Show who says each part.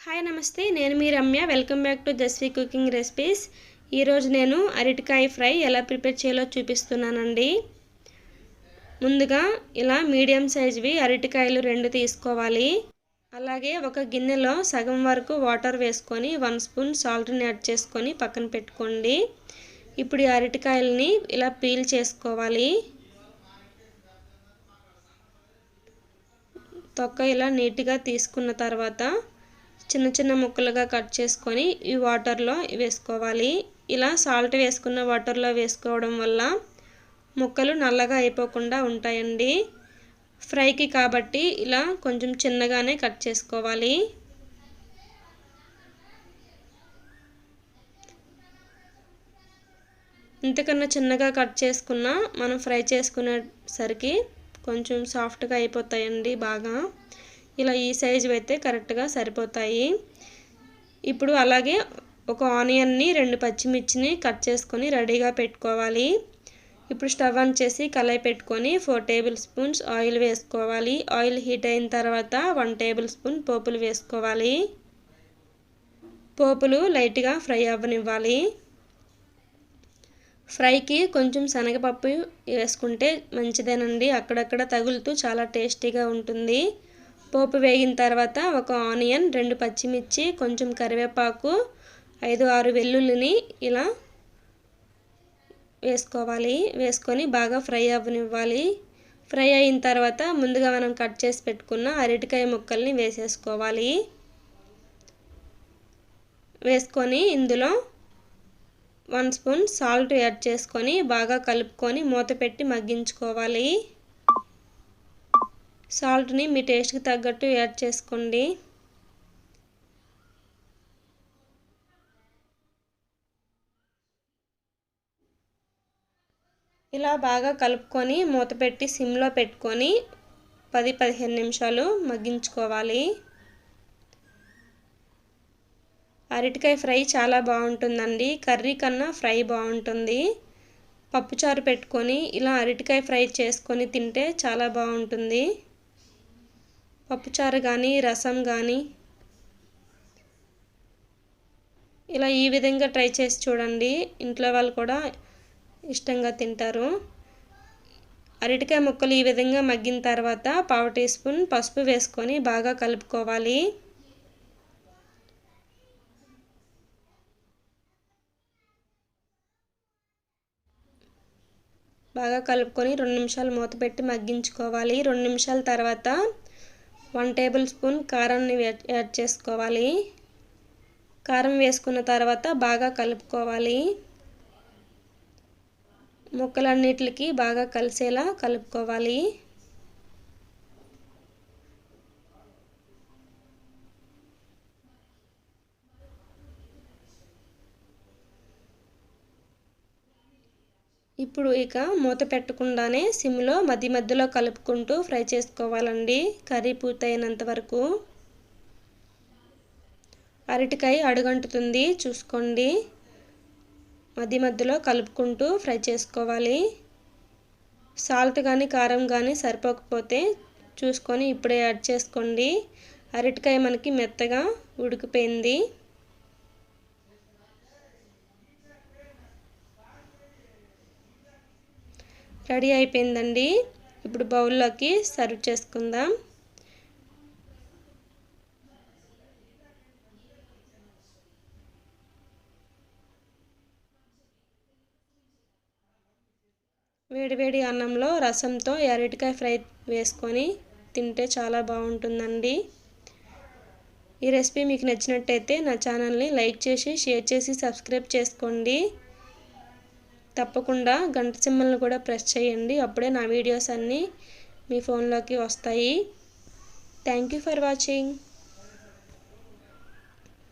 Speaker 1: Hi నమస్తే, నేను మీ Ramya. Welcome back to Jasvi cooking recipes. ఈరోజు నేను అరటికాయ ఫ్రై ఎలా ప్రిపేర్ చేయాలో చూపిస్తున్నానండి. ముందుగా ఇలా మీడియం సైజువి అరటికాయలు 2 తీసుకోవాలి. అలాగే ఒక గిన్నెలో సగం వరకు వాటర్ వేసుకొని 1 స్పూన్ సాల్ట్ని యాడ్ చేసుకొని పక్కన పెట్టుకోండి. ఇప్పుడు ఈ అరటికాయలని ఇలా పీల్ చేసుకోవాలి. తొక్క ఇలా నీట్గా తీసుకున్న తర్వాత చిన్న చిన్న ముక్కలుగా కట్ చేసుకొని ఈ వాటర్లో వేసుకోవాలి. ఇలా సాల్ట్ వేసుకున్న వాటర్లో వేసుకోవడం వల్ల ముక్కలు నల్లగా అయిపోకుండా ఉంటాయండి. ఫ్రైకి కాబట్టి ఇలా కొంచెం చిన్నగానే కట్ చేసుకోవాలి. ఇంతకన్నా చిన్నగా కట్ చేసుకున్నా మనం ఫ్రై చేసుకునేసరికి కొంచెం సాఫ్ట్గా అయిపోతాయండి బాగా. ఇలా ఈ సైజు అయితే కరెక్ట్గా సరిపోతాయి. ఇప్పుడు అలాగే ఒక ఆనియన్ని 2 పచ్చిమిర్చిని కట్ చేసుకొని రెడీగా పెట్టుకోవాలి. ఇప్పుడు స్టవ్ ఆన్ చేసి కళాయి పెట్టుకొని 4 టేబుల్ స్పూన్స్ ఆయిల్ వేసుకోవాలి. ఆయిల్ హీట్ అయిన తర్వాత 1 టేబుల్ స్పూన్ పోపులు వేసుకోవాలి. పోపులు లైట్గా ఫ్రై అవ్వనివ్వాలి. ఫ్రైకి కొంచెం శనగపప్పు వేసుకుంటే మంచిదేనండి, అక్కడక్కడ తగులుతూ చాలా టేస్టీగా ఉంటుంది. పోపు వేగిన తర్వాత ఒక ఆనియన్, 2 పచ్చిమిర్చి, కొంచెం కరివేపాకు, 5-6 వెల్లుల్లిని ఇలా వేసుకోవాలి. వేసుకొని బాగా ఫ్రై అవ్వనివ్వాలి. ఫ్రై అయిన తర్వాత ముందుగా మనం కట్ చేసి పెట్టుకున్న అరటికాయ ముక్కల్ని వేసేసుకోవాలి. వేసుకొని ఇందులో 1 స్పూన్ సాల్ట్ యాడ్ చేసుకొని బాగా కలుపుకొని మూత పెట్టి మగ్గించుకోవాలి. సాల్ట్ని మీ టేస్ట్కి తగ్గట్టు యాడ్ చేసుకోండి. ఇలా బాగా కలుపుకొని మూత పెట్టి సిమ్లో పెట్టుకొని 10-15 నిమిషాలు మగ్గించుకోవాలి. అరటికాయ ఫ్రై చాలా బాగుంటుందండి, కర్రీ కన్నా ఫ్రై బాగుంటుంది. పప్పుచారు పెట్టుకొని ఇలా అరటికాయ ఫ్రై చేసుకొని తింటే చాలా బాగుంటుంది. పప్పుచారు కానీ రసం కానీ ఇలా ఈ విధంగా ట్రై చేసి చూడండి, ఇంట్లో వాళ్ళు కూడా ఇష్టంగా తింటారు. అరటికాయ ముక్కలు ఈ విధంగా మగ్గిన తర్వాత 1/2 టీ స్పూన్ పసుపు వేసుకొని బాగా కలుపుకోవాలి. బాగా కలుపుకొని 2 నిమిషాలు మూత పెట్టి మగ్గించుకోవాలి. 2 నిమిషాల తర్వాత 1 టేబుల్ స్పూన్ కారాన్ని యాడ్ చేసుకోవాలి. కారం వేసుకున్న తర్వాత బాగా కలుపుకోవాలి. ముక్కలన్నిటికి బాగా కలిసేలా కలుపుకోవాలి. ఇప్పుడు ఇక మూత పెట్టకుండానే సిమ్లో మధ్య మధ్యలో కలుపుకుంటూ ఫ్రై చేసుకోవాలండి, కర్రీ పూర్తయినంత వరకు. అరటికాయ అడుగంటుతుంది చూసుకోండి, మధ్య మధ్యలో కలుపుకుంటూ ఫ్రై చేసుకోవాలి. సాల్ట్ కానీ కారం కానీ సరిపోకపోతే చూసుకొని ఇప్పుడే యాడ్ చేసుకోండి. అరటికాయ మనకి మెత్తగా ఉడికిపోయింది. రెడీ అయిపోయిందండి. ఇప్పుడు బౌల్లోకి సర్వ్ చేసుకుందాం. వేడివేడి అన్నంలో రసంతో అరటికాయ ఫ్రై వేసుకొని తింటే చాలా బాగుంటుందండి. ఈ రెసిపీ మీకు నచ్చినట్టయితే నా ఛానల్ని లైక్ చేసి, షేర్ చేసి, సబ్స్క్రైబ్ చేసుకోండి. తప్పకుండా గంట సింబల్ని కూడా ప్రెస్ చేయండి, అప్పుడే నా వీడియోస్ అన్నీ మీ ఫోన్లోకి వస్తాయి. Thank you for watching.